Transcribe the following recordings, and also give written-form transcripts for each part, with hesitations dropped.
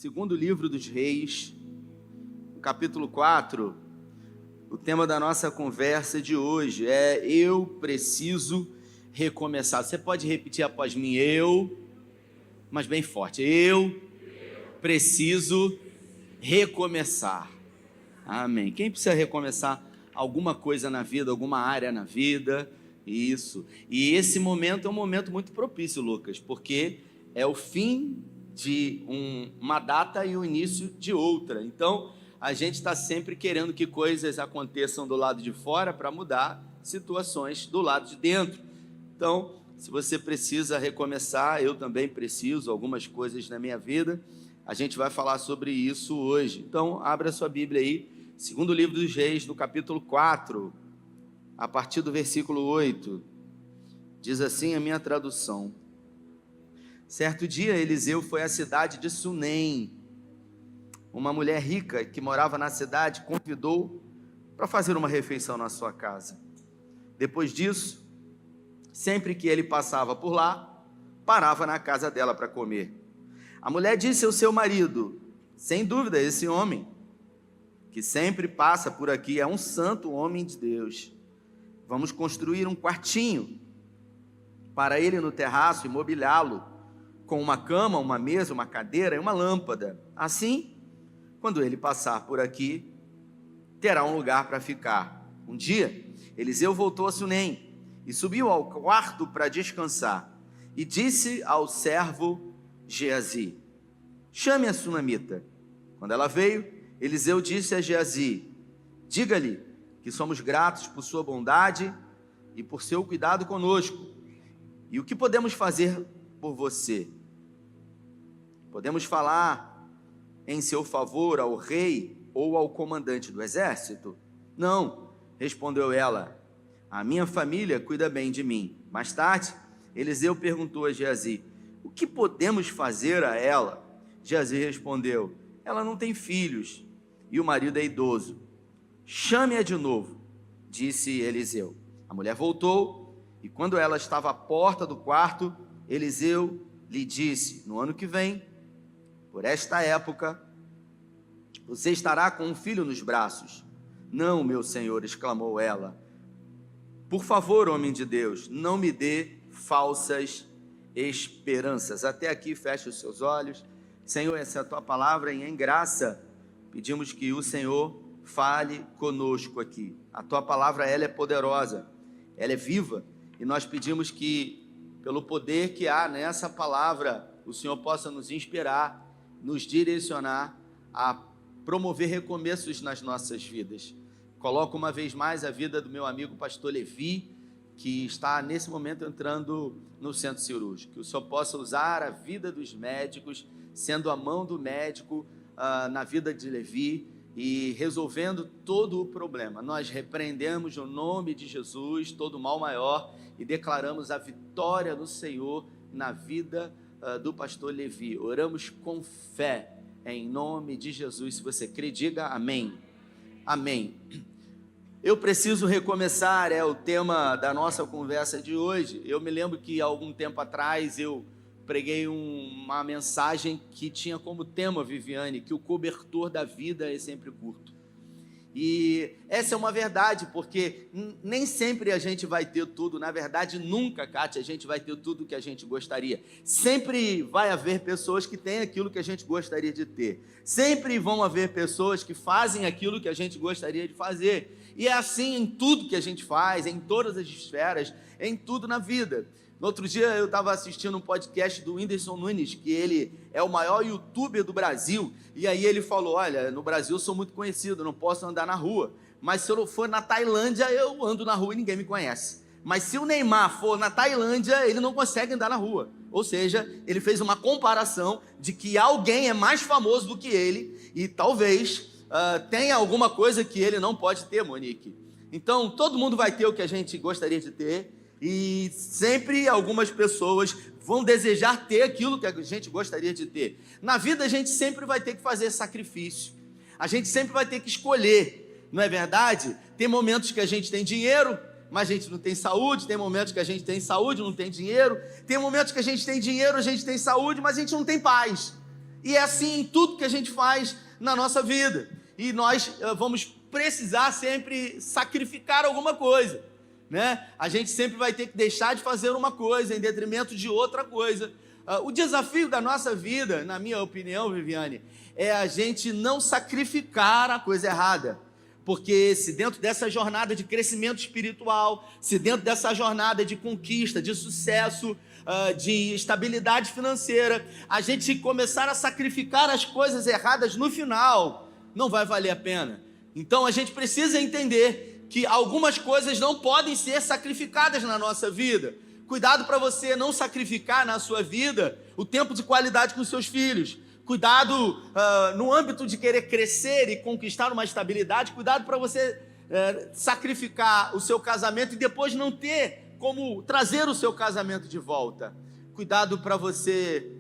Segundo livro dos Reis, capítulo 4, o tema da nossa conversa de hoje é Eu preciso recomeçar. Você pode repetir após mim, mas bem forte, eu preciso recomeçar. Amém. Quem precisa recomeçar alguma coisa na vida, alguma área na vida? Isso. E esse momento é um momento muito propício, Lucas, porque é o fim de uma data e o início de outra. Então, a gente está sempre querendo que coisas aconteçam do lado de fora para mudar situações do lado de dentro. Então, se você precisa recomeçar, eu também preciso, algumas coisas na minha vida, a gente vai falar sobre isso hoje. Então, abra a sua Bíblia aí, segundo livro dos Reis, no capítulo 4, a partir do versículo 8, diz assim a minha tradução. Certo dia, Eliseu foi à cidade de Sunem. Uma mulher rica que morava na cidade convidou para fazer uma refeição na sua casa. Depois disso, sempre que ele passava por lá, parava na casa dela para comer. A mulher disse ao seu marido: sem dúvida, esse homem que sempre passa por aqui é um santo homem de Deus. Vamos construir um quartinho para ele no terraço e mobiliá-lo com uma cama, uma mesa, uma cadeira e uma lâmpada. Assim, quando ele passar por aqui, terá um lugar para ficar. Um dia, Eliseu voltou a Sunem e subiu ao quarto para descansar. E disse ao servo Geazi: chame a sunamita. Quando ela veio, Eliseu disse a Geazi: diga-lhe que somos gratos por sua bondade e por seu cuidado conosco. E o que podemos fazer por você? Podemos falar em seu favor ao rei ou ao comandante do exército? Não, respondeu ela, a minha família cuida bem de mim. Mais tarde, Eliseu perguntou a Geazi: o que podemos fazer a ela? Geazi respondeu: ela não tem filhos e o marido é idoso. Chame-a de novo, disse Eliseu. A mulher voltou e quando ela estava à porta do quarto, Eliseu lhe disse: no ano que vem, por esta época, você estará com um filho nos braços. Não, meu senhor, exclamou ela. Por favor, homem de Deus, não me dê falsas esperanças. Até aqui, feche os seus olhos. Senhor, essa é a tua palavra e em graça pedimos que o Senhor fale conosco aqui. A tua palavra, ela é poderosa, ela é viva e nós pedimos que, pelo poder que há nessa palavra, o Senhor possa nos inspirar, nos direcionar a promover recomeços nas nossas vidas. Coloco uma vez mais a vida do meu amigo pastor Levi, que está nesse momento entrando no centro cirúrgico. Que o Senhor possa usar a vida dos médicos, sendo a mão do médico na vida de Levi e resolvendo todo o problema. Nós repreendemos no nome de Jesus todo o mal maior e declaramos a vitória do Senhor na vida do pastor Levi. Oramos com fé, em nome de Jesus. Se você crê, diga amém. Amém. Eu preciso recomeçar, é o tema da nossa conversa de hoje. Eu me lembro que há algum tempo atrás eu preguei uma mensagem que tinha como tema, Viviane, que o cobertor da vida é sempre curto. E essa é uma verdade, porque nem sempre a gente vai ter tudo, na verdade nunca, Kátia, a gente vai ter tudo que a gente gostaria. Sempre vai haver pessoas que têm aquilo que a gente gostaria de ter. Sempre vão haver pessoas que fazem aquilo que a gente gostaria de fazer. E é assim em tudo que a gente faz, em todas as esferas, em tudo na vida. No outro dia eu estava assistindo um podcast do Whindersson Nunes, que ele é o maior youtuber do Brasil, e aí ele falou: olha, no Brasil eu sou muito conhecido, não posso andar na rua, mas se eu for na Tailândia eu ando na rua e ninguém me conhece. Mas se o Neymar for na Tailândia, ele não consegue andar na rua. Ou seja, ele fez uma comparação de que alguém é mais famoso do que ele, e talvez tenha alguma coisa que ele não pode ter, Monique. Então todo mundo vai ter o que a gente gostaria de ter, e sempre algumas pessoas vão desejar ter aquilo que a gente gostaria de ter. Na vida a gente sempre vai ter que fazer sacrifício, a gente sempre vai ter que escolher, não é verdade? Tem momentos que a gente tem dinheiro, mas a gente não tem saúde. Tem momentos que a gente tem saúde, não tem dinheiro. Tem momentos que a gente tem dinheiro, a gente tem saúde, mas a gente não tem paz. E é assim em tudo que a gente faz na nossa vida. E nós vamos precisar sempre sacrificar alguma coisa, né? A gente sempre vai ter que deixar de fazer uma coisa em detrimento de outra coisa. O desafio da nossa vida, na minha opinião, Viviane, é a gente não sacrificar a coisa errada. Porque se dentro dessa jornada de crescimento espiritual, se dentro dessa jornada de conquista, de sucesso, de estabilidade financeira, a gente começar a sacrificar as coisas erradas no final, não vai valer a pena. Então a gente precisa entender que algumas coisas não podem ser sacrificadas na nossa vida. Cuidado para você não sacrificar na sua vida o tempo de qualidade com os seus filhos. Cuidado no âmbito de querer crescer e conquistar uma estabilidade. Cuidado para você sacrificar o seu casamento e depois não ter como trazer o seu casamento de volta. Cuidado para você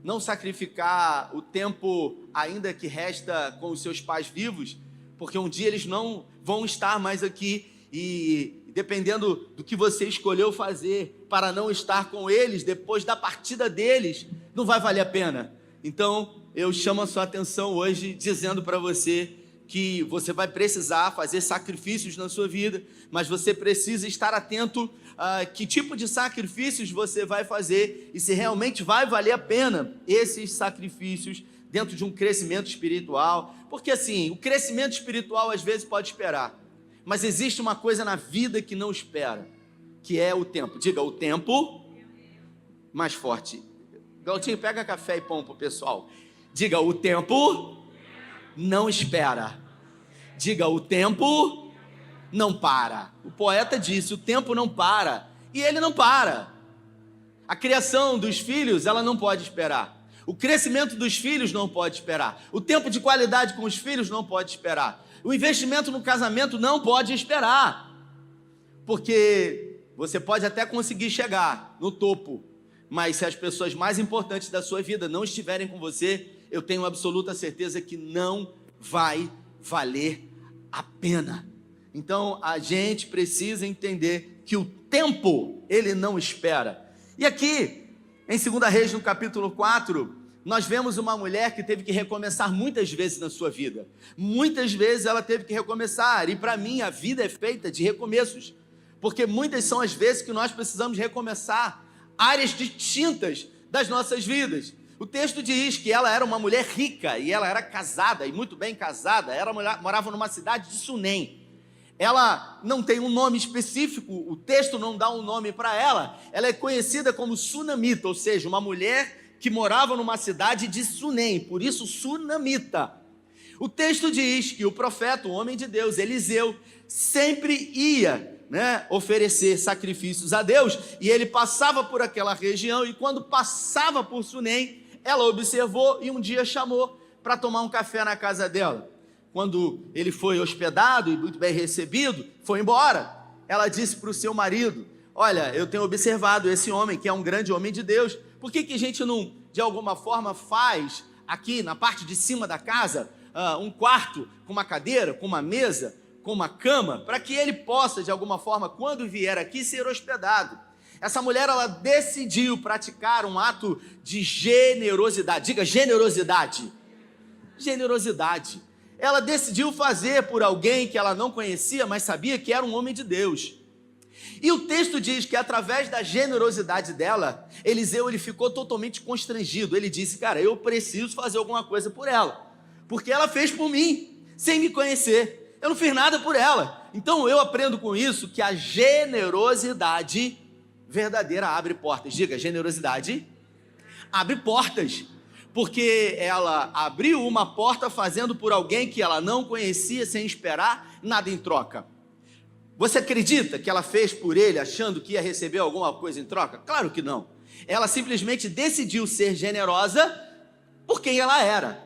não sacrificar o tempo ainda que resta com os seus pais vivos, porque um dia eles não vão estar mais aqui e dependendo do que você escolheu fazer para não estar com eles, depois da partida deles, não vai valer a pena. Então, eu chamo a sua atenção hoje dizendo para você que você vai precisar fazer sacrifícios na sua vida, mas você precisa estar atento a que tipo de sacrifícios você vai fazer e se realmente vai valer a pena esses sacrifícios dentro de um crescimento espiritual. Porque assim, o crescimento espiritual às vezes pode esperar, mas existe uma coisa na vida que não espera, que é o tempo. Diga, o tempo. Mais forte. Galtinho, pega café e pão pro pessoal. Diga, o tempo não espera. Diga, o tempo não para. O poeta disse, o tempo não para. E ele não para. A criação dos filhos, ela não pode esperar. O crescimento dos filhos não pode esperar. O tempo de qualidade com os filhos não pode esperar. O investimento no casamento não pode esperar. Porque você pode até conseguir chegar no topo, mas se as pessoas mais importantes da sua vida não estiverem com você, eu tenho absoluta certeza que não vai valer a pena. Então, a gente precisa entender que o tempo, ele não espera. E aqui, em 2 Reis, no capítulo 4, nós vemos uma mulher que teve que recomeçar muitas vezes na sua vida. Muitas vezes ela teve que recomeçar, e para mim a vida é feita de recomeços, porque muitas são as vezes que nós precisamos recomeçar áreas distintas das nossas vidas. O texto diz que ela era uma mulher rica, e ela era casada, e muito bem casada. Ela morava numa cidade de Sunem. Ela não tem um nome específico, o texto não dá um nome para ela. Ela é conhecida como Sunamita, ou seja, uma mulher que morava numa cidade de Sunem, por isso Sunamita. O texto diz que o profeta, o homem de Deus, Eliseu, sempre ia oferecer sacrifícios a Deus, e ele passava por aquela região, e quando passava por Sunem, ela observou e um dia chamou para tomar um café na casa dela. Quando ele foi hospedado e muito bem recebido, foi embora. Ela disse para o seu marido, olha, eu tenho observado esse homem, que é um grande homem de Deus, por que a gente não, de alguma forma, faz aqui na parte de cima da casa, um quarto com uma cadeira, com uma mesa, com uma cama, para que ele possa, de alguma forma, quando vier aqui, ser hospedado. Essa mulher, ela decidiu praticar um ato de generosidade. Diga, generosidade. Generosidade. Ela decidiu fazer por alguém que ela não conhecia, mas sabia que era um homem de Deus. E o texto diz que através da generosidade dela, Eliseu ele ficou totalmente constrangido. Ele disse, cara, eu preciso fazer alguma coisa por ela, porque ela fez por mim, sem me conhecer. Eu não fiz nada por ela. Então eu aprendo com isso que a generosidade verdadeira abre portas. Diga, generosidade abre portas. Porque ela abriu uma porta fazendo por alguém que ela não conhecia, sem esperar nada em troca. Você acredita que ela fez por ele achando que ia receber alguma coisa em troca? Claro que não. Ela simplesmente decidiu ser generosa por quem ela era.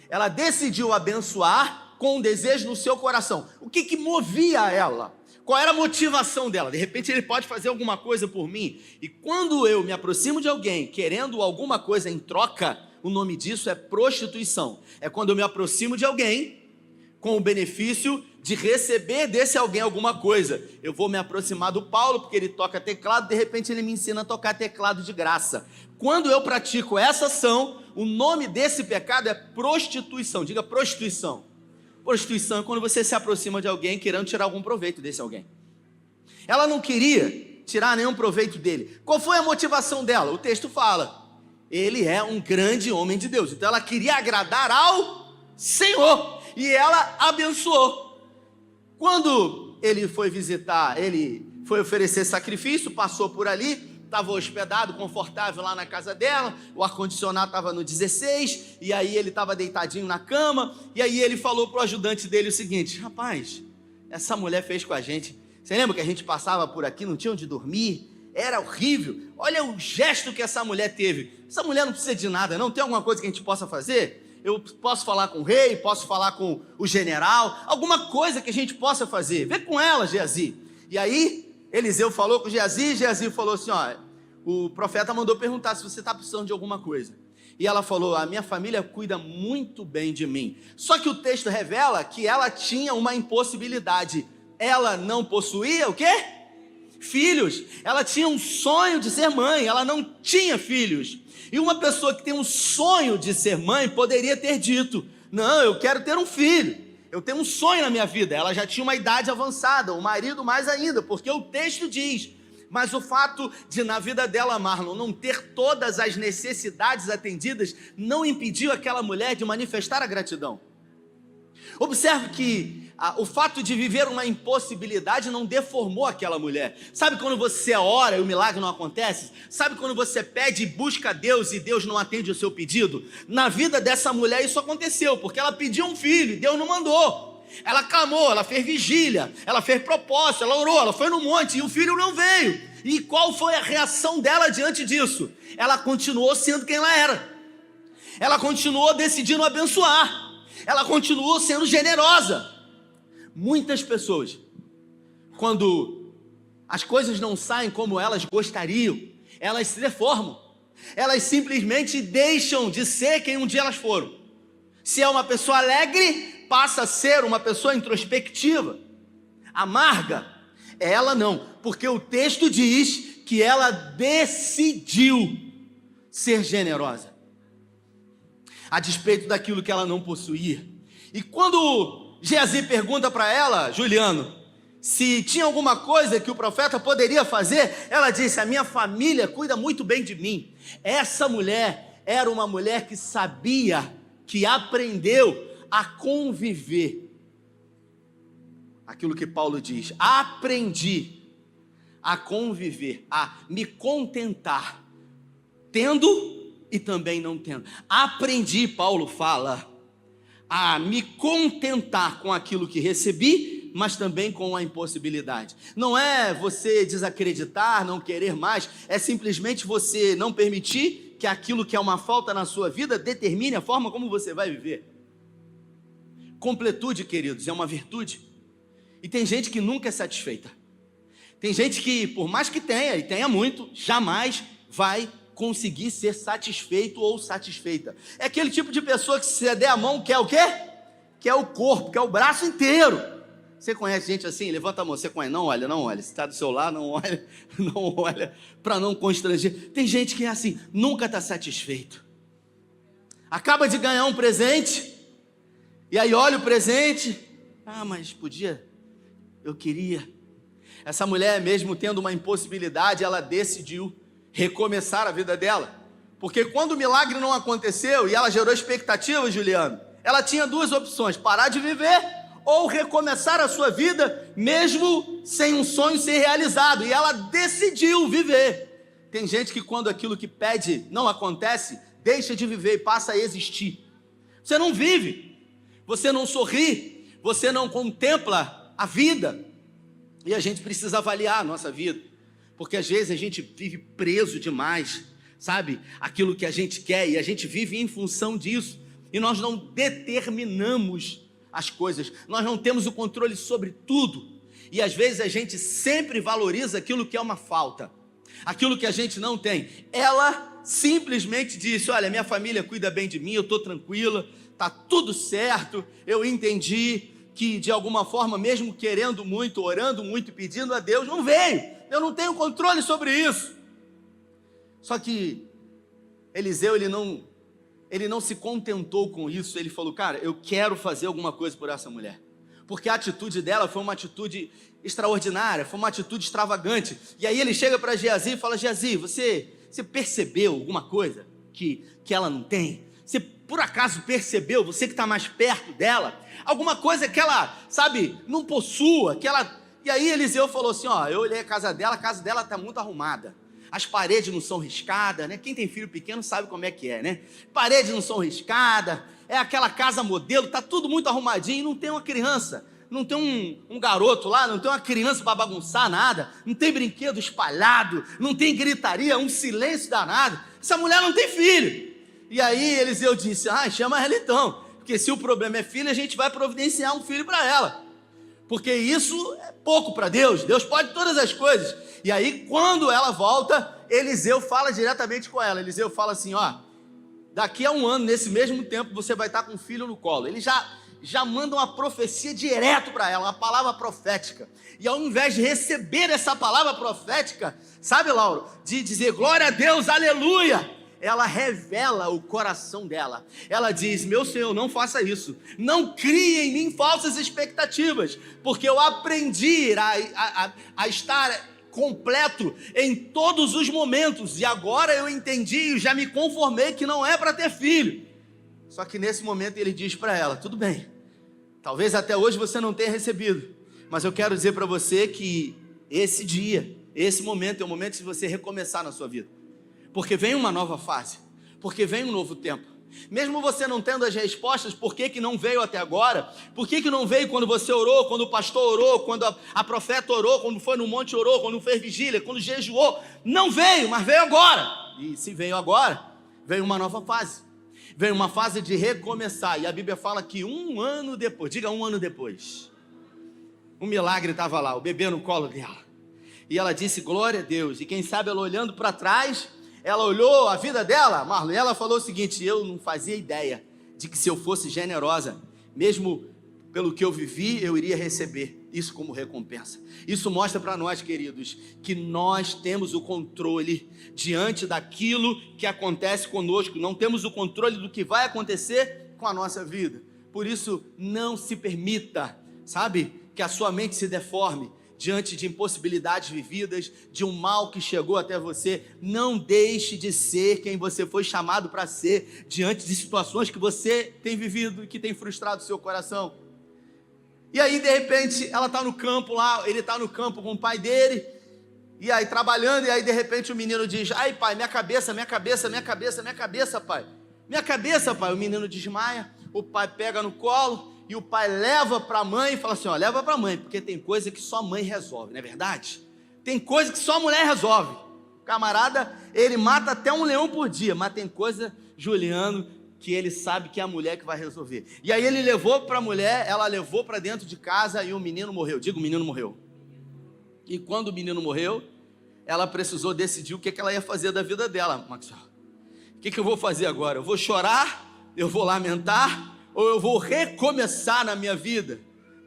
Ela decidiu abençoar com um desejo no seu coração. O que movia ela? Qual era a motivação dela? De repente ele pode fazer alguma coisa por mim. E quando eu me aproximo de alguém querendo alguma coisa em troca, o nome disso é prostituição. É quando eu me aproximo de alguém com o benefício de receber desse alguém alguma coisa. Eu vou me aproximar do Paulo porque ele toca teclado, de repente ele me ensina a tocar teclado de graça. Quando eu pratico essa ação, o nome desse pecado é prostituição. Diga prostituição. Prostituição é quando você se aproxima de alguém querendo tirar algum proveito desse alguém. Ela não queria tirar nenhum proveito dele. Qual foi a motivação dela? O texto fala: ele é um grande homem de Deus. Então ela queria agradar ao Senhor, e ela abençoou. Quando ele foi visitar, ele foi oferecer sacrifício, passou por ali, estava hospedado, confortável lá na casa dela, o ar-condicionado estava no 16, e aí ele estava deitadinho na cama, e aí ele falou para o ajudante dele o seguinte: rapaz, essa mulher fez com a gente, você lembra que a gente passava por aqui, não tinha onde dormir, era horrível, olha o gesto que essa mulher teve, essa mulher não precisa de nada não, tem alguma coisa que a gente possa fazer? Eu posso falar com o rei, posso falar com o general, alguma coisa que a gente possa fazer, vê com ela, Geazi. E aí Eliseu falou com Geazi, e Geazi falou assim: ó, o profeta mandou perguntar se você está precisando de alguma coisa. E ela falou: a minha família cuida muito bem de mim. Só que o texto revela que ela tinha uma impossibilidade. Ela não possuía o quê? Filhos. Ela tinha um sonho de ser mãe, ela não tinha filhos. E uma pessoa que tem um sonho de ser mãe poderia ter dito: não, eu quero ter um filho, eu tenho um sonho na minha vida. Ela já tinha uma idade avançada, o marido mais ainda, porque o texto diz. Mas o fato de na vida dela, Marlon, não ter todas as necessidades atendidas, não impediu aquela mulher de manifestar a gratidão. Observe que o fato de viver uma impossibilidade não deformou aquela mulher. Sabe quando você ora e o milagre não acontece? Sabe quando você pede e busca a Deus e Deus não atende o seu pedido? Na vida dessa mulher isso aconteceu, porque ela pediu um filho e Deus não mandou. Ela clamou, ela fez vigília, ela fez propósito, ela orou, ela foi no monte e o filho não veio. E qual foi a reação dela diante disso? Ela continuou sendo quem ela era. Ela continuou decidindo abençoar. Ela continuou sendo generosa. Muitas pessoas, quando as coisas não saem como elas gostariam, elas se deformam. Elas simplesmente deixam de ser quem um dia elas foram. Se é uma pessoa alegre, passa a ser uma pessoa introspectiva, amarga. Ela não, porque o texto diz que ela decidiu ser generosa, a despeito daquilo que ela não possuía. E quando Geazi pergunta para ela, Juliano, se tinha alguma coisa que o profeta poderia fazer, ela disse: a minha família cuida muito bem de mim. Essa mulher era uma mulher que sabia, que aprendeu a conviver. Aquilo que Paulo diz: aprendi a conviver, a me contentar, tendo e também não tendo. Aprendi, Paulo fala, a me contentar com aquilo que recebi, mas também com a impossibilidade. Não é você desacreditar, não querer mais, é simplesmente você não permitir que aquilo que é uma falta na sua vida determine a forma como você vai viver. Completude, queridos, é uma virtude. E tem gente que nunca é satisfeita. Tem gente que, por mais que tenha, e tenha muito, jamais vai conseguir ser satisfeito ou satisfeita. É aquele tipo de pessoa que, se você der a mão, quer o quê? Quer o corpo, quer o braço inteiro. Você conhece gente assim? Levanta a mão. Você conhece? Não olha, não olha. Se está do seu lado, não olha, não olha, para não constranger. Tem gente que é assim, nunca está satisfeito. Acaba de ganhar um presente, e aí olha o presente, mas podia, eu queria. Essa mulher, mesmo tendo uma impossibilidade, ela decidiu recomeçar a vida dela, porque quando o milagre não aconteceu, e ela gerou expectativa, Juliano, ela tinha duas opções: parar de viver, ou recomeçar a sua vida, mesmo sem um sonho ser realizado, e ela decidiu viver. Tem gente que quando aquilo que pede não acontece, deixa de viver e passa a existir. Você não vive, você não sorri, você não contempla a vida. E a gente precisa avaliar a nossa vida, porque às vezes a gente vive preso demais, sabe? Aquilo que a gente quer, e a gente vive em função disso, e nós não determinamos as coisas, nós não temos o controle sobre tudo, e às vezes a gente sempre valoriza aquilo que é uma falta, aquilo que a gente não tem. Ela simplesmente disse: olha, minha família cuida bem de mim, eu estou tranquila, está tudo certo, eu entendi que de alguma forma, mesmo querendo muito, orando muito e pedindo a Deus, não veio, eu não tenho controle sobre isso. Só que Eliseu, ele não se contentou com isso. Ele falou, cara, eu quero fazer alguma coisa por essa mulher. Porque a atitude dela foi uma atitude extraordinária, foi uma atitude extravagante. E aí ele chega para Geazi e fala, Geazi, você percebeu alguma coisa que ela não tem? Você por acaso percebeu, você que está mais perto dela, alguma coisa que ela, sabe, não possua, que ela... E aí Eliseu falou assim, ó, eu olhei a casa dela está muito arrumada. As paredes não são riscadas, né? Quem tem filho pequeno sabe como é que é, né? Paredes não são riscadas, é aquela casa modelo, tá tudo muito arrumadinho, não tem uma criança, não tem um garoto lá, não tem uma criança para bagunçar nada, não tem brinquedo espalhado, não tem gritaria, um silêncio danado. Essa mulher não tem filho. E aí Eliseu disse, chama ela então, porque se o problema é filho, a gente vai providenciar um filho para ela. Porque isso é pouco para Deus. Deus pode todas as coisas. E aí, quando ela volta, Eliseu fala diretamente com ela. Eliseu fala assim, daqui a 1 ano, nesse mesmo tempo, você vai estar com um filho no colo. Ele já manda uma profecia direto para ela, uma palavra profética. E ao invés de receber essa palavra profética, sabe, Lauro, de dizer glória a Deus, aleluia, ela revela o coração dela. Ela diz, meu Senhor, não faça isso. Não crie em mim falsas expectativas, porque eu aprendi a estar completo em todos os momentos. E agora eu entendi e já me conformei que não é para ter filho. Só que nesse momento ele diz para ela, tudo bem, talvez até hoje você não tenha recebido, mas eu quero dizer para você que esse dia, esse momento é o momento de você recomeçar na sua vida. Porque vem uma nova fase, porque vem um novo tempo. Mesmo você não tendo as respostas, por que não veio até agora? Por que não veio quando você orou, quando o pastor orou, quando a profeta orou, quando foi no monte orou, quando fez vigília, quando jejuou? Não veio, mas veio agora. E se veio agora, veio uma nova fase. Veio uma fase de recomeçar. E a Bíblia fala que 1 ano depois, diga 1 ano depois, um milagre estava lá, o bebê no colo dela. E ela disse, glória a Deus. E quem sabe ela olhando para trás, ela olhou a vida dela, Marlon, e ela falou o seguinte, eu não fazia ideia de que se eu fosse generosa, mesmo pelo que eu vivi, eu iria receber isso como recompensa. Isso mostra para nós, queridos, que nós temos o controle diante daquilo que acontece conosco, não temos o controle do que vai acontecer com a nossa vida. Por isso, não se permita, sabe, que a sua mente se deforme diante de impossibilidades vividas, de um mal que chegou até você. Não deixe de ser quem você foi chamado para ser, diante de situações que você tem vivido e que tem frustrado o seu coração. E aí, de repente, ela está no campo lá, ele está no campo com o pai dele, e aí trabalhando, e aí de repente o menino diz, ai pai, minha cabeça, pai, minha cabeça, pai. O menino desmaia, o pai pega no colo, e o pai leva para a mãe e fala assim, leva para a mãe, porque tem coisa que só mãe resolve, não é verdade? Tem coisa que só mulher resolve. O camarada, ele mata até um leão por dia, mas tem coisa, Juliano, que ele sabe que é a mulher que vai resolver. E aí ele levou para a mulher, ela levou para dentro de casa e o menino morreu. Diga, o menino morreu. E quando o menino morreu, ela precisou decidir o que ela ia fazer da vida dela. Maxwell, o que eu vou fazer agora? Eu vou chorar? Eu vou lamentar? Ou eu vou recomeçar na minha vida?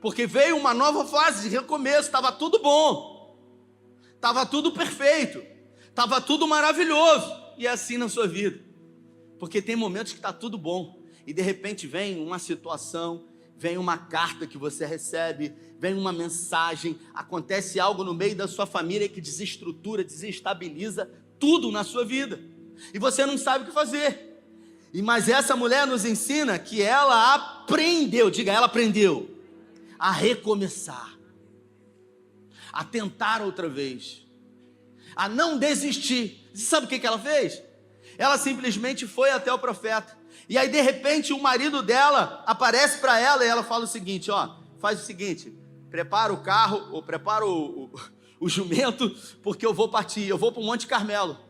Porque veio uma nova fase de recomeço, estava tudo bom, estava tudo perfeito, estava tudo maravilhoso, e é assim na sua vida, porque tem momentos que está tudo bom, e de repente vem uma situação, vem uma carta que você recebe, vem uma mensagem, acontece algo no meio da sua família que desestrutura, desestabiliza tudo na sua vida, e você não sabe o que fazer. Mas essa mulher nos ensina que ela aprendeu, diga, ela aprendeu a recomeçar, a tentar outra vez, a não desistir. Você sabe o que ela fez? Ela simplesmente foi até o profeta, e aí de repente o marido dela aparece para ela e ela fala o seguinte, faz o seguinte, prepara o carro, ou prepara o jumento, porque eu vou partir, eu vou para o Monte Carmelo.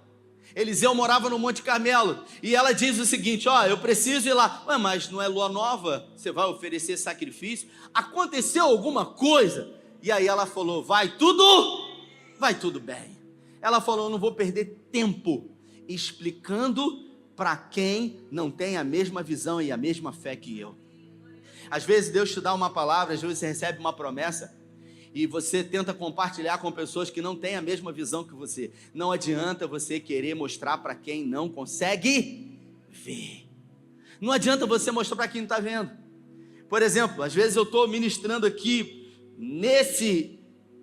Eliseu morava no Monte Carmelo, e ela diz o seguinte, eu preciso ir lá. Mas não é lua nova? Você vai oferecer sacrifício? Aconteceu alguma coisa? E aí ela falou, vai tudo bem. Ela falou, eu não vou perder tempo explicando para quem não tem a mesma visão e a mesma fé que eu. Às vezes Deus te dá uma palavra, às vezes você recebe uma promessa, e você tenta compartilhar com pessoas que não têm a mesma visão que você. Não adianta você querer mostrar para quem não consegue ver. Não adianta você mostrar para quem não está vendo. Por exemplo, às vezes eu estou ministrando aqui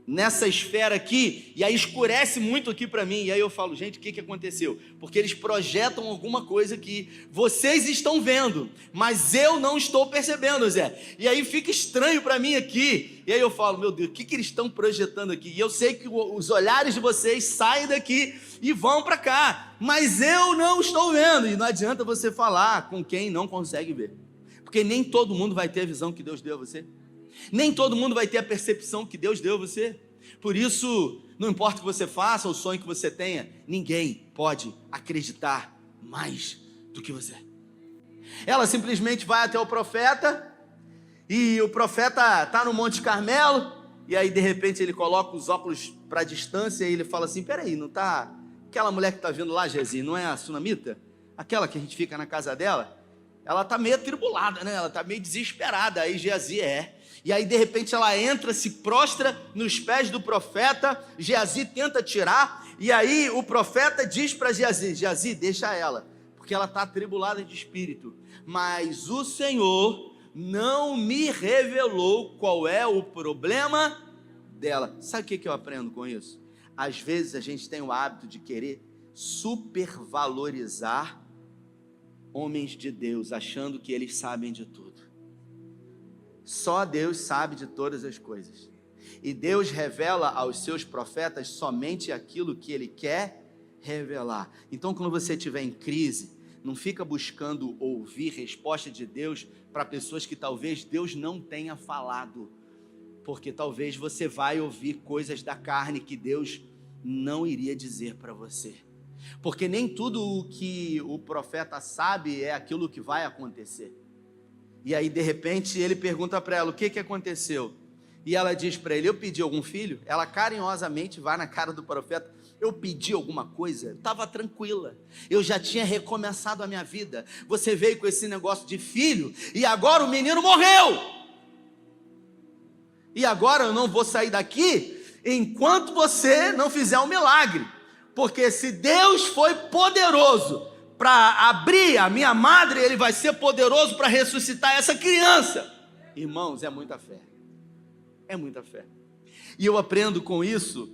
nessa esfera aqui, e aí escurece muito aqui para mim, e aí eu falo, gente, o que aconteceu? Porque eles projetam alguma coisa que vocês estão vendo, mas eu não estou percebendo, Zé. E aí fica estranho para mim aqui, e aí eu falo, meu Deus, o que eles estão projetando aqui? E eu sei que os olhares de vocês saem daqui e vão para cá, mas eu não estou vendo, e não adianta você falar com quem não consegue ver, porque nem todo mundo vai ter a visão que Deus deu a você. Nem todo mundo vai ter a percepção que Deus deu a você. Por isso, não importa o que você faça, o sonho que você tenha, ninguém pode acreditar mais do que você. Ela simplesmente vai até o profeta, e o profeta está no Monte Carmelo, e aí de repente ele coloca os óculos para a distância, e ele fala assim, peraí, não está aquela mulher que está vindo lá, Gezi, não é a sunamita? Aquela que a gente fica na casa dela? Ela está meio atribulada, né? Ela está meio desesperada. Aí Geazi E aí de repente ela entra, se prostra nos pés do profeta. Geazi tenta tirar. E aí o profeta diz para Geazi, Geazi, deixa ela, porque ela está atribulada de espírito. Mas o Senhor não me revelou qual é o problema dela. Sabe o que eu aprendo com isso? Às vezes a gente tem o hábito de querer supervalorizar homens de Deus, achando que eles sabem de tudo. Só Deus sabe de todas as coisas. E Deus revela aos seus profetas somente aquilo que Ele quer revelar. Então, quando você estiver em crise, não fica buscando ouvir resposta de Deus para pessoas que talvez Deus não tenha falado. Porque talvez você vai ouvir coisas da carne que Deus não iria dizer para você. Porque nem tudo o que o profeta sabe é aquilo que vai acontecer. E aí de repente ele pergunta para ela, o que aconteceu? E ela diz para ele, eu pedi algum filho? Ela carinhosamente vai na cara do profeta, eu pedi alguma coisa? Estava tranquila, eu já tinha recomeçado a minha vida. Você veio com esse negócio de filho e agora o menino morreu. E agora eu não vou sair daqui enquanto você não fizer um milagre. Porque se Deus foi poderoso para abrir a minha madre, Ele vai ser poderoso para ressuscitar essa criança. Irmãos, é muita fé. É muita fé. E eu aprendo com isso,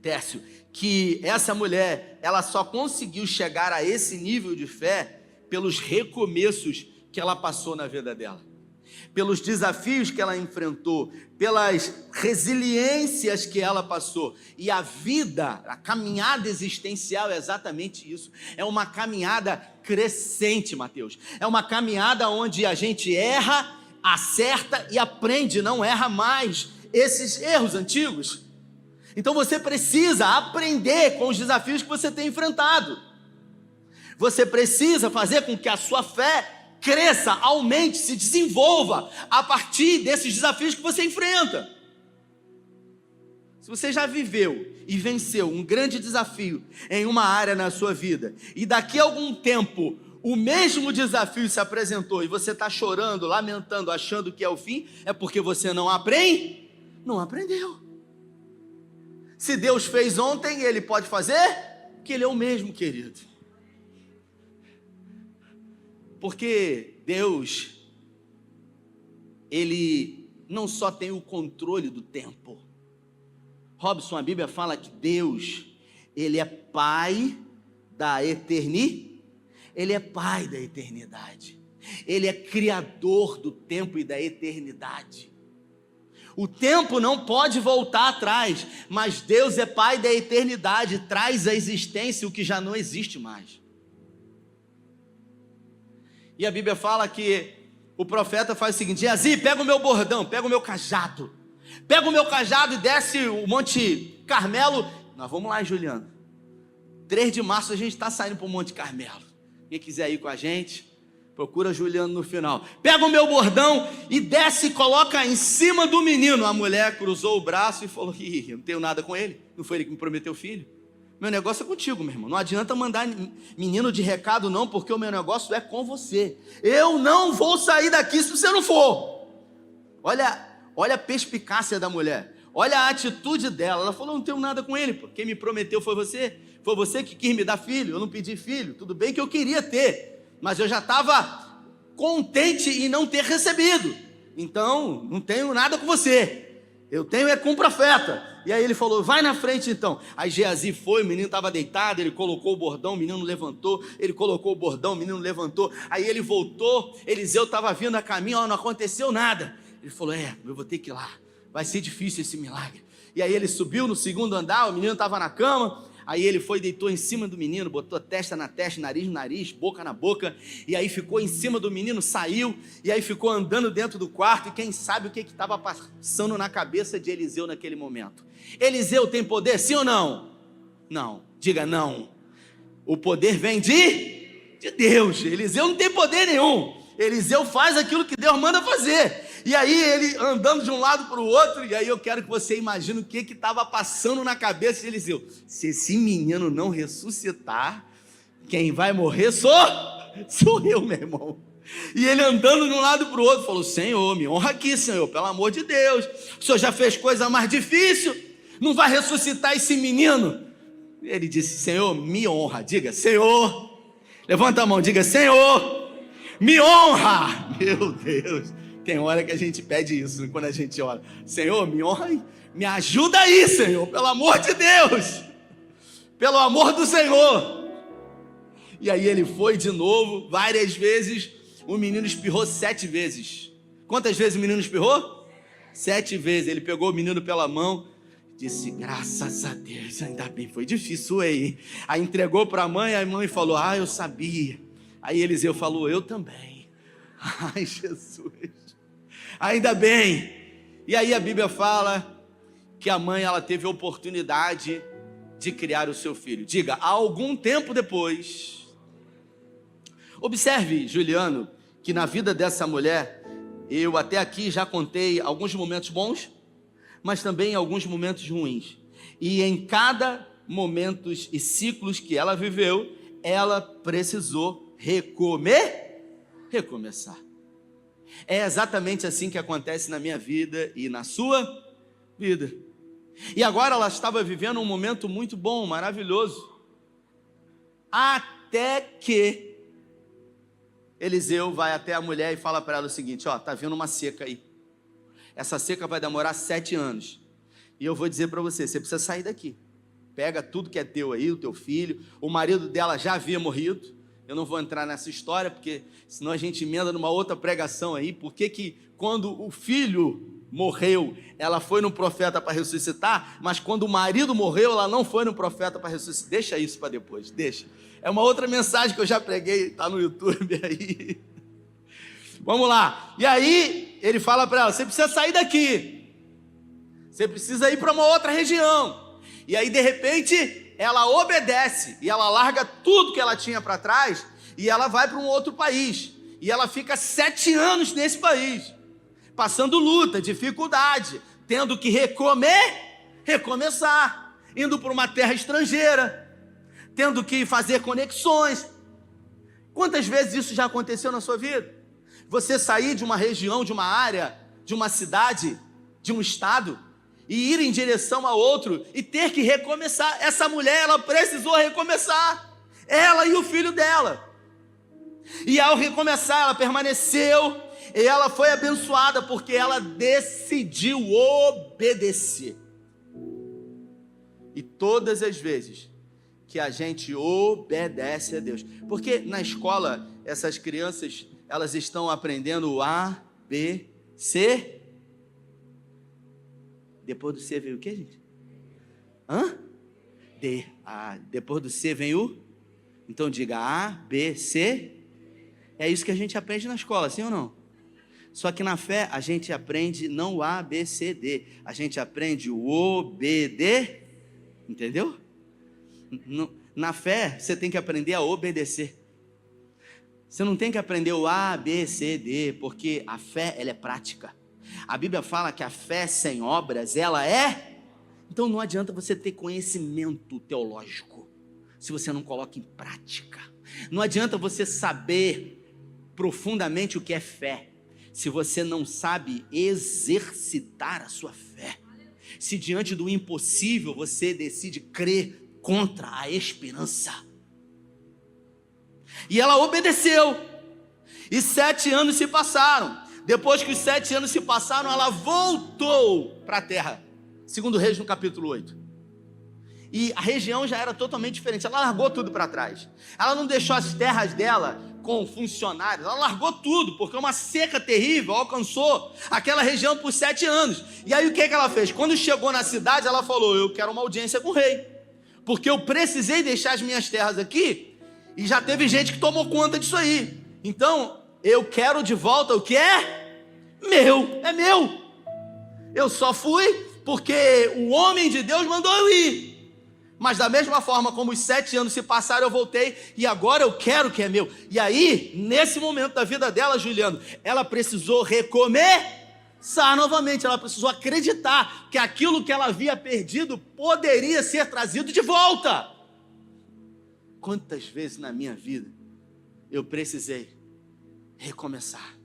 Tércio, que essa mulher, ela só conseguiu chegar a esse nível de fé pelos recomeços que ela passou na vida dela. Pelos desafios que ela enfrentou, pelas resiliências que ela passou. E a vida, a caminhada existencial é exatamente isso. É uma caminhada crescente, Mateus. É uma caminhada onde a gente erra, acerta e aprende, não erra mais esses erros antigos. Então você precisa aprender com os desafios que você tem enfrentado. Você precisa fazer com que a sua fé cresça, aumente, se desenvolva a partir desses desafios que você enfrenta. Se você já viveu e venceu um grande desafio em uma área na sua vida, e daqui a algum tempo o mesmo desafio se apresentou e você está chorando, lamentando, achando que é o fim, é porque você não aprendeu. Se Deus fez ontem, Ele pode fazer, que Ele é o mesmo, querido. Porque Deus, Ele não só tem o controle do tempo. Robson, a Bíblia fala que Deus, Ele é Pai da eternidade. Ele é Pai da eternidade. Ele é Criador do tempo e da eternidade. O tempo não pode voltar atrás, mas Deus é Pai da eternidade, traz à existência o que já não existe mais. E a Bíblia fala que o profeta faz o seguinte, Geazi, pega o meu bordão, pega o meu cajado. Pega o meu cajado e desce o Monte Carmelo. Nós vamos lá, Juliano. 3 de março a gente está saindo para o Monte Carmelo. Quem quiser ir com a gente, procura Juliano no final. Pega o meu bordão e desce e coloca em cima do menino. A mulher cruzou o braço e falou, eu não tenho nada com ele. Não foi ele que me prometeu filho. Meu negócio é contigo, meu irmão. Não adianta mandar menino de recado não, porque o meu negócio é com você. Eu não vou sair daqui se você não for. Olha a perspicácia da mulher. Olha a atitude dela. Ela falou, não tenho nada com ele, pô. Quem me prometeu foi você. Foi você que quis me dar filho. Eu não pedi filho. Tudo bem que eu queria ter, mas eu já estava contente em não ter recebido. Então, não tenho nada com você. Eu tenho é com o profeta. E aí ele falou, vai na frente então. Aí Geazi foi, o menino estava deitado, ele colocou o bordão, o menino levantou. Ele colocou o bordão, o menino levantou. Aí ele voltou, Eliseu estava vindo a caminho, ó, não aconteceu nada. Ele falou, eu vou ter que ir lá. Vai ser difícil esse milagre. E aí ele subiu no segundo andar, o menino estava na cama. Aí ele foi, deitou em cima do menino, botou a testa na testa, nariz no nariz, boca na boca. E aí ficou em cima do menino, saiu. E aí ficou andando dentro do quarto. E quem sabe o que estava passando na cabeça de Eliseu naquele momento. Eliseu tem poder, sim ou não? Não, diga não. O poder vem de Deus. Eliseu não tem poder nenhum. Eliseu faz aquilo que Deus manda fazer. E aí ele andando de um lado para o outro, e aí eu quero que você imagine o que estava passando na cabeça de Eliseu. Se esse menino não ressuscitar, quem vai morrer sou eu, meu irmão. E ele andando de um lado para o outro, falou, Senhor, me honra aqui, Senhor, pelo amor de Deus. O Senhor já fez coisa mais difícil, não vai ressuscitar esse menino. Ele disse, Senhor, me honra. Diga, Senhor, levanta a mão, diga, Senhor, me honra. Meu Deus. Tem hora que a gente pede isso, quando a gente ora. Senhor, me honra aí. Me ajuda aí, Senhor, pelo amor de Deus. Pelo amor do Senhor. E aí ele foi de novo, várias vezes. O menino espirrou 7 vezes. Quantas vezes o menino espirrou? 7 vezes. Ele pegou o menino pela mão, disse, graças a Deus, ainda bem, foi difícil aí. Aí entregou para a mãe falou, eu sabia. Aí Eliseu falou, eu também. Ai, Jesus. Ainda bem. E aí a Bíblia fala que a mãe, ela teve a oportunidade de criar o seu filho. Diga, há algum tempo depois. Observe, Juliano, que na vida dessa mulher, eu até aqui já contei alguns momentos bons, mas também alguns momentos ruins. E em cada momentos e ciclos que ela viveu, ela precisou recomeçar. É exatamente assim que acontece na minha vida e na sua vida. E agora ela estava vivendo um momento muito bom, maravilhoso. Até que Eliseu vai até a mulher e fala para ela o seguinte, tá vindo uma seca aí. Essa seca vai demorar 7 anos. E eu vou dizer para você precisa sair daqui. Pega tudo que é teu aí, o teu filho. O marido dela já havia morrido. Eu não vou entrar nessa história, porque senão a gente emenda numa outra pregação aí. Por que quando o filho morreu, ela foi no profeta para ressuscitar, mas quando o marido morreu, ela não foi no profeta para ressuscitar? Deixa isso para depois, deixa. É uma outra mensagem que eu já preguei, está no YouTube aí. Vamos lá. E aí, ele fala para ela, você precisa sair daqui. Você precisa ir para uma outra região. E aí, de repente, ela obedece e ela larga tudo que ela tinha para trás e ela vai para um outro país. E ela fica 7 anos nesse país, passando luta, dificuldade, tendo que recomeçar, indo para uma terra estrangeira, tendo que fazer conexões. Quantas vezes isso já aconteceu na sua vida? Você sair de uma região, de uma área, de uma cidade, de um estado, e ir em direção a outro e ter que recomeçar. Essa mulher, ela precisou recomeçar, ela e o filho dela. E ao recomeçar, ela permaneceu, e ela foi abençoada, porque ela decidiu obedecer. E todas as vezes que a gente obedece a Deus, porque na escola, essas crianças, elas estão aprendendo o A, B, C. Depois do C vem o quê, gente? D. Depois do C vem o? Então diga A, B, C. É isso que a gente aprende na escola, sim ou não? Só que na fé a gente aprende não o A, B, C, D. A gente aprende o O, B, D. Entendeu? Na fé você tem que aprender a obedecer. Você não tem que aprender o A, B, C, D, porque a fé, ela é prática. A Bíblia fala que a fé sem obras, ela é... Então não adianta você ter conhecimento teológico se você não coloca em prática. Não adianta você saber profundamente o que é fé se você não sabe exercitar a sua fé. se diante do impossível você decide crer contra a esperança. E ela obedeceu. E 7 anos se passaram. Depois que os 7 anos se passaram, ela voltou para a terra. Segundo Reis, no capítulo 8. E a região já era totalmente diferente. Ela largou tudo para trás. Ela não deixou as terras dela com funcionários. Ela largou tudo, porque uma seca terrível alcançou aquela região por 7 anos. E aí o que ela fez? Quando chegou na cidade, ela falou: eu quero uma audiência com o rei, porque eu precisei deixar as minhas terras aqui, e já teve gente que tomou conta disso aí. Então, eu quero de volta o que é meu. É meu. Eu só fui porque o homem de Deus mandou eu ir. Mas da mesma forma como os 7 anos se passaram, eu voltei, e agora eu quero o que é meu. E aí, nesse momento da vida dela, Juliano, ela precisou recomeçar novamente. Ela precisou acreditar que aquilo que ela havia perdido poderia ser trazido de volta. Quantas vezes na minha vida eu precisei recomeçar?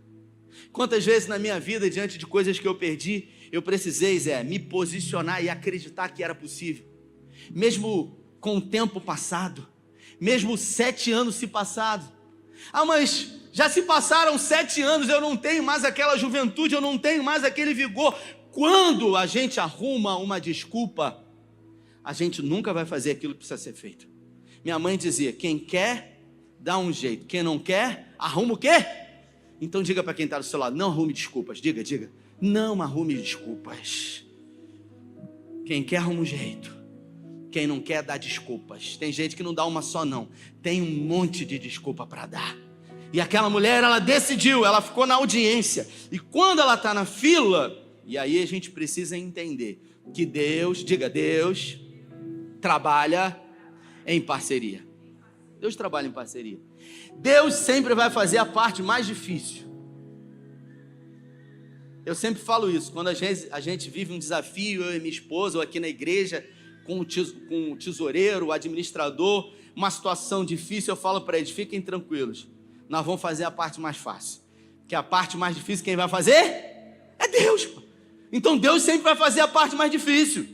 Quantas vezes na minha vida, diante de coisas que eu perdi, eu precisei, me posicionar e acreditar que era possível. Mesmo com o tempo passado, mesmo 7 anos se passaram. Mas já se passaram 7 anos, eu não tenho mais aquela juventude, eu não tenho mais aquele vigor. Quando a gente arruma uma desculpa, a gente nunca vai fazer aquilo que precisa ser feito. Minha mãe dizia: quem quer, dá um jeito. Quem não quer, arruma o quê? Então diga para quem está do seu lado: não arrume desculpas. Diga, não arrume desculpas. Quem quer, arruma um jeito. Quem não quer, dá desculpas. Tem gente que não dá uma só, não. Tem um monte de desculpa para dar. E aquela mulher, ela decidiu, ela ficou na audiência. E quando ela está na fila, e aí a gente precisa entender que Deus trabalha em parceria. Deus trabalha em parceria. Deus sempre vai fazer a parte mais difícil. Eu sempre falo isso. Quando a gente vive um desafio, eu e minha esposa, ou aqui na igreja, com o tesoureiro, o administrador, uma situação difícil, eu falo para eles: fiquem tranquilos, nós vamos fazer a parte mais fácil, que a parte mais difícil quem vai fazer? É Deus. Então Deus sempre vai fazer a parte mais difícil.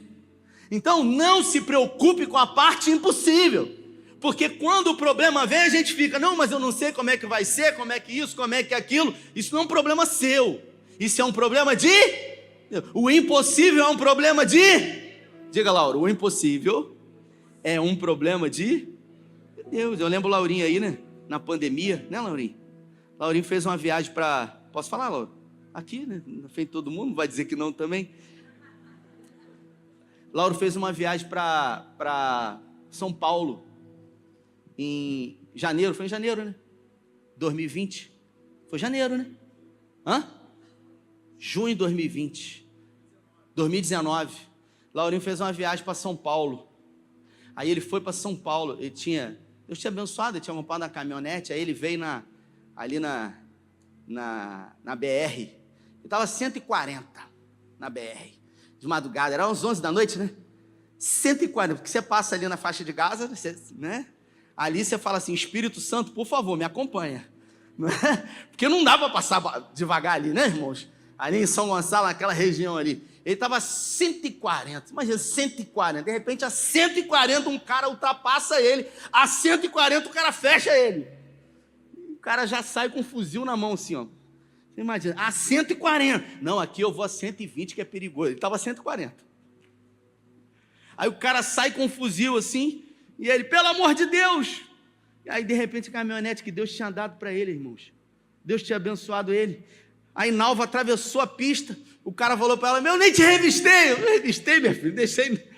Então não se preocupe com a parte impossível, porque quando o problema vem, a gente fica: não, mas eu não sei como é que vai ser, como é que isso, como é que aquilo. Isso não é um problema seu, isso é um problema de... O impossível é um problema de... Diga, Laura, o impossível é um problema de Deus. Eu lembro Laurinha aí, né? Na pandemia, né, Laurinha? Laurinha fez uma viagem para... Posso falar, Laura? Aqui, né? Na frente de todo mundo, vai dizer que não também. Laura fez uma viagem para São Paulo em janeiro. Foi em janeiro, né? 2020. Foi janeiro, né? Junho de 2020. 2019. Laurinho fez uma viagem para São Paulo. Aí ele foi para São Paulo. Deus tinha abençoado, ele tinha comprado uma caminhonete. Aí ele veio ali na BR. Ele estava 140 na BR, de madrugada. Era às 11 da noite, né? 140, porque você passa ali na faixa de Gaza, né? Ali você fala assim: Espírito Santo, por favor, me acompanha. Não é? Porque não dá para passar devagar ali, né, irmãos? Ali em São Gonçalo, naquela região ali. Ele estava a 140, imagina, 140, de repente a 140 um cara ultrapassa ele, a 140 o cara fecha ele, o cara já sai com um fuzil na mão assim, ó. Você imagina, a 140, não, aqui eu vou a 120 que é perigoso, ele estava a 140, aí o cara sai com um fuzil assim, e ele: pelo amor de Deus, e aí de repente a caminhonete que Deus tinha dado para ele, irmãos, Deus tinha abençoado ele. Aí Nalva atravessou a pista, o cara falou para ela: eu nem te revistei. Eu não revistei, minha filha, deixei,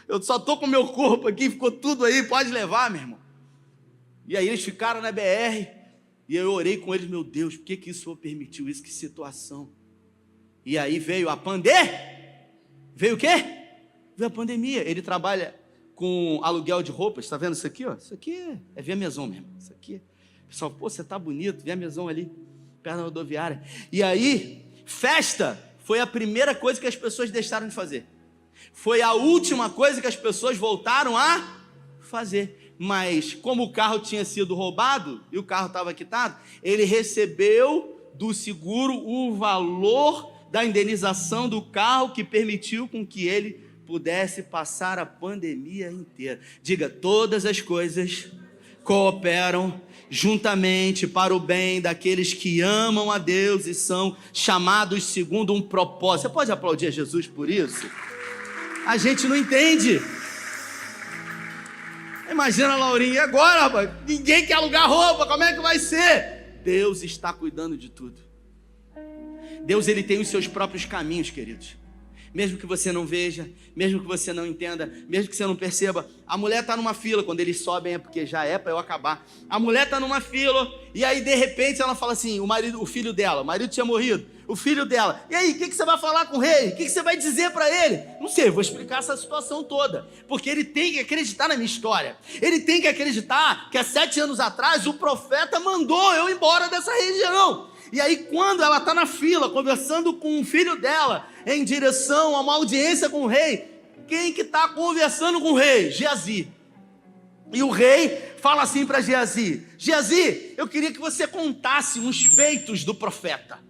eu só estou com o meu corpo aqui, ficou tudo aí, pode levar, meu irmão. E aí eles ficaram na BR, e eu orei com eles: meu Deus, por que o Senhor permitiu isso, que situação? E aí veio a pandemia. Veio o quê? Veio a pandemia. Ele trabalha com aluguel de roupas, está vendo isso aqui? Ó? Isso aqui é Via Maison mesmo, isso aqui. Pessoal, pô, você está bonito, Via Maison ali, perto da rodoviária. E aí, festa foi a primeira coisa que as pessoas deixaram de fazer. Foi a última coisa que as pessoas voltaram a fazer. Mas como o carro tinha sido roubado e o carro estava quitado, ele recebeu do seguro o valor da indenização do carro que permitiu com que ele pudesse passar a pandemia inteira. Diga, todas as coisas cooperam juntamente para o bem daqueles que amam a Deus e são chamados segundo um propósito. Você pode aplaudir a Jesus por isso? A gente não entende. Imagina a Laurinha, e agora, rapaz? Ninguém quer alugar roupa, como é que vai ser? Deus está cuidando de tudo. Deus, ele tem os seus próprios caminhos, queridos. Mesmo que você não veja, mesmo que você não entenda, mesmo que você não perceba, a mulher está numa fila, quando eles sobem é porque já é para eu acabar. A mulher está numa fila, e aí de repente ela fala assim, o filho dela, o marido tinha morrido, o filho dela, e aí, o que você vai falar com o rei? O que você vai dizer para ele? Não sei, eu vou explicar essa situação toda, porque ele tem que acreditar na minha história, ele tem que acreditar que há 7 anos atrás o profeta mandou eu ir embora dessa região. E aí quando ela está na fila, conversando com o filho dela, em direção a uma audiência com o rei, quem que está conversando com o rei? Geazi. E o rei fala assim para Geazi, Geazi, eu queria que você contasse uns feitos do profeta.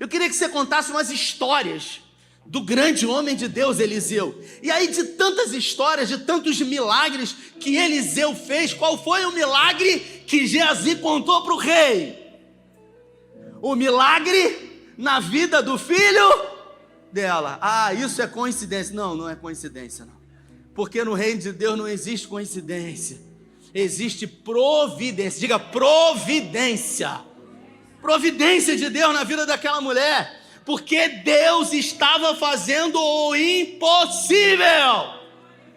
Eu queria que você contasse umas histórias do grande homem de Deus, Eliseu. E aí de tantas histórias, de tantos milagres que Eliseu fez, qual foi o milagre que Geazi contou para o rei? O milagre na vida do filho dela. Ah, isso é coincidência. Não, não é coincidência não. Porque no reino de Deus não existe coincidência. Existe providência. Diga providência. Providência de Deus na vida daquela mulher. Porque Deus estava fazendo o impossível.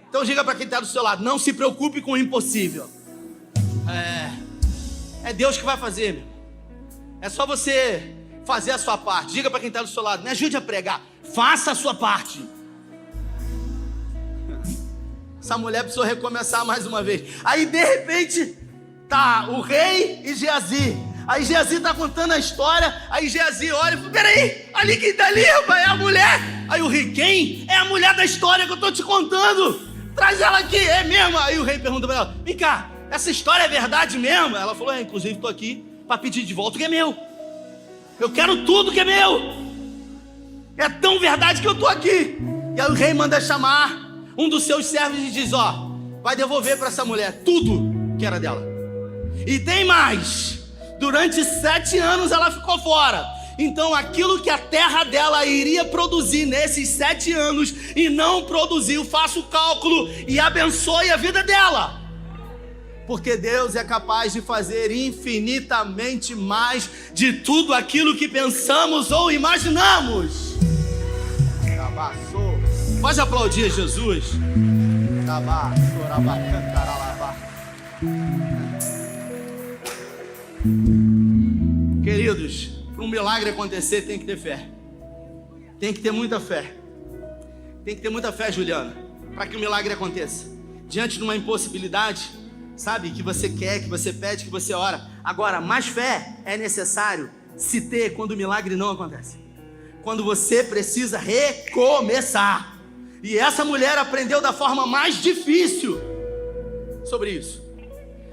Então diga para quem está do seu lado, não se preocupe com o impossível. É Deus que vai fazer, meu. É só você fazer a sua parte. Diga para quem está do seu lado, me ajude a pregar. Faça a sua parte. Essa mulher precisou recomeçar mais uma vez. Aí de repente tá o rei e Geazi. Aí Geazi tá contando a história. Aí Geazi olha e fala, peraí, ali quem tá ali, rapaz, é a mulher. Aí o rei, quem? É a mulher da história que eu tô te contando. Traz ela aqui, é mesmo? Aí o rei pergunta para ela, vem cá, essa história é verdade mesmo? Ela falou, inclusive tô aqui para pedir de volta o que é meu. Eu quero tudo que é meu. É tão verdade que eu estou aqui. E aí o rei manda chamar um dos seus servos e diz, vai devolver para essa mulher tudo que era dela. E tem mais, durante 7 anos ela ficou fora. Então aquilo que a terra dela iria produzir nesses 7 anos e não produziu, faça o cálculo e abençoe a vida dela. Porque Deus é capaz de fazer infinitamente mais de tudo aquilo que pensamos ou imaginamos. Pode aplaudir Jesus. Queridos, para um milagre acontecer tem que ter fé. Tem que ter muita fé. Tem que ter muita fé, Juliana, para que o milagre aconteça. Diante de uma impossibilidade, sabe, que você quer, que você pede, que você ora. Agora, mais fé é necessário se ter quando o milagre não acontece. Quando você precisa recomeçar. E essa mulher aprendeu da forma mais difícil sobre isso.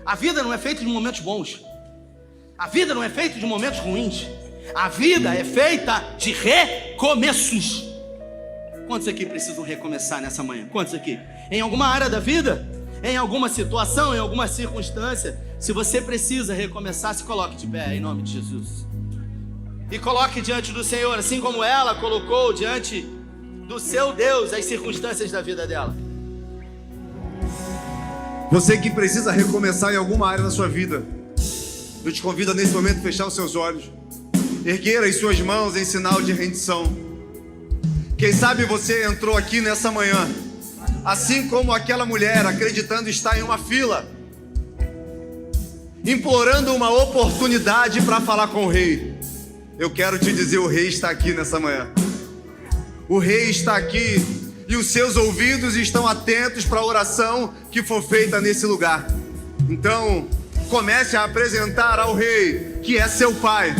A vida não é feita de momentos bons. A vida não é feita de momentos ruins. A vida é feita de recomeços. Quantos aqui precisam recomeçar nessa manhã? Quantos aqui? Em alguma área da vida? Em alguma situação, em alguma circunstância, se você precisa recomeçar, se coloque de pé em nome de Jesus. E coloque diante do Senhor, assim como ela colocou diante do seu Deus as circunstâncias da vida dela. Você que precisa recomeçar em alguma área da sua vida, eu te convido a nesse momento a fechar os seus olhos, erguer as suas mãos em sinal de rendição. Quem sabe você entrou aqui nessa manhã assim como aquela mulher, acreditando estar em uma fila, implorando uma oportunidade para falar com o rei. Eu quero te dizer, o rei está aqui nessa manhã. O rei está aqui e os seus ouvidos estão atentos para a oração que for feita nesse lugar. Então, comece a apresentar ao rei, que é seu pai,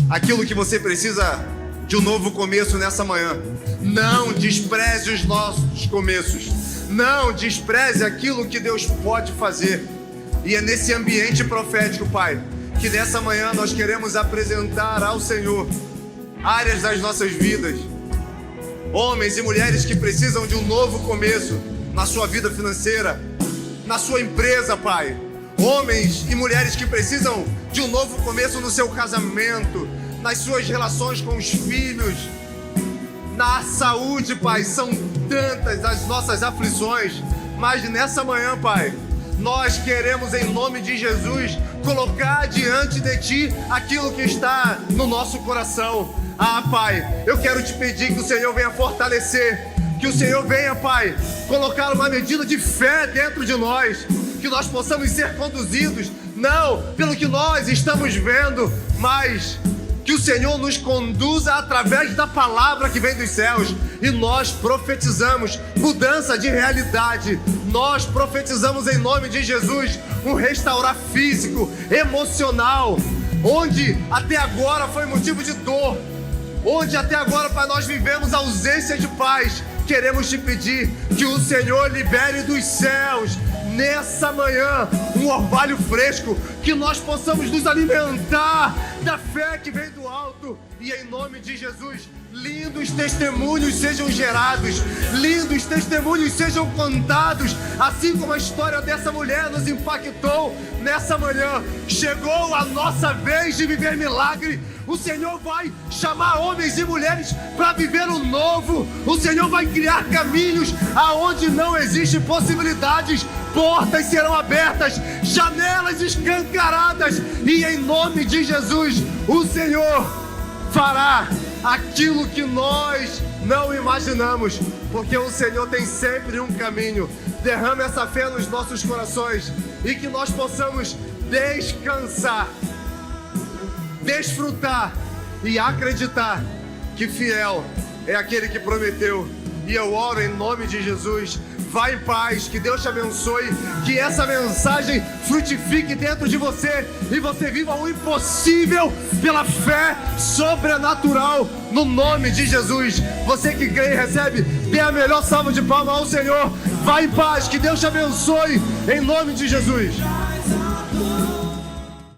aquilo que você precisa de um novo começo nessa manhã. Não despreze os nossos começos. Não despreze aquilo que Deus pode fazer. E é nesse ambiente profético, Pai, que nessa manhã nós queremos apresentar ao Senhor áreas das nossas vidas. Homens e mulheres que precisam de um novo começo na sua vida financeira, na sua empresa, Pai. Homens e mulheres que precisam de um novo começo no seu casamento, nas suas relações com os filhos, na saúde, Pai. São tantas as nossas aflições, mas nessa manhã, Pai, nós queremos, em nome de Jesus, colocar diante de Ti aquilo que está no nosso coração. Ah, Pai, eu quero te pedir que o Senhor venha fortalecer, que o Senhor venha, Pai, colocar uma medida de fé dentro de nós, que nós possamos ser conduzidos, não pelo que nós estamos vendo, mas que o Senhor nos conduza através da palavra que vem dos céus. E nós profetizamos mudança de realidade. Nós profetizamos em nome de Jesus um restaurar físico, emocional, onde até agora foi motivo de dor, onde até agora, Pai, nós vivemos ausência de paz. Queremos te pedir que o Senhor libere dos céus nessa manhã um orvalho fresco, que nós possamos nos alimentar da fé que vem do alto. E em nome de Jesus, lindos testemunhos sejam gerados, lindos testemunhos sejam contados, assim como a história dessa mulher nos impactou nessa manhã. Chegou a nossa vez de viver milagre. O Senhor vai chamar homens e mulheres para viver o novo. O Senhor vai criar caminhos aonde não existem possibilidades. Portas serão abertas, janelas escancaradas. E em nome de Jesus, o Senhor fará aquilo que nós não imaginamos, porque o Senhor tem sempre um caminho. Derrama essa fé nos nossos corações e que nós possamos descansar, desfrutar e acreditar que fiel é aquele que prometeu. E eu oro em nome de Jesus. Vai em paz, que Deus te abençoe, que essa mensagem frutifique dentro de você e você viva o impossível pela fé sobrenatural no nome de Jesus. Você que crê e recebe, dê a melhor salva de palmas ao Senhor. Vai em paz, que Deus te abençoe em nome de Jesus.